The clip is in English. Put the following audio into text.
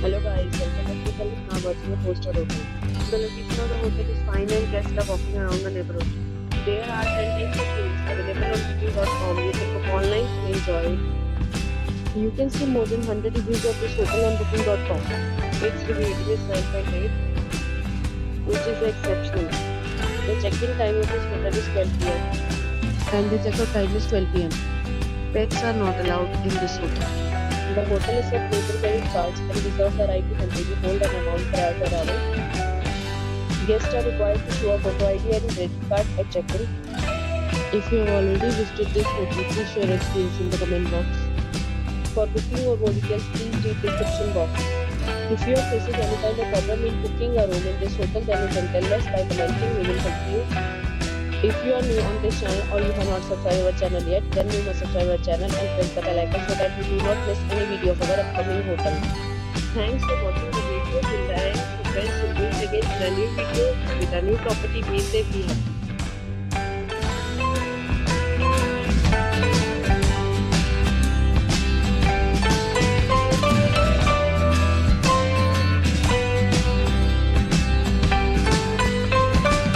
Hello guys, welcome back to the now watching a poster hotel. The location of the hotel is fine and guests love walking around the neighborhood. There are 10 types of rooms available on booking.com. You can book online and enjoy it. You can see more than 100 reviews of this hotel on booking.com. Its review rating is 9.8, which is exceptional. The check-in time of this hotel is 12 p.m. and the check-out time is 12 p.m. Pets are not allowed in this hotel. The hotel accepts major credit cards and reserves the right to temporarily hold an amount prior to arrival. Guests are required to show a photo ID and credit card at check-in. If you have already visited this hotel, please share your experience in the comment box. For booking or more details, please read the description box. If you are facing any kind of problem in booking a room in this hotel, then you can tell us by commenting. We will help you. If you are new on this channel or you have not subscribed our channel yet, then you must subscribe our channel and press the bell icon so that you do not miss any video of our upcoming hotel. Thanks for watching the video till the end. So friends, we'll meet again in a new video with a new property. Be safe, be happy.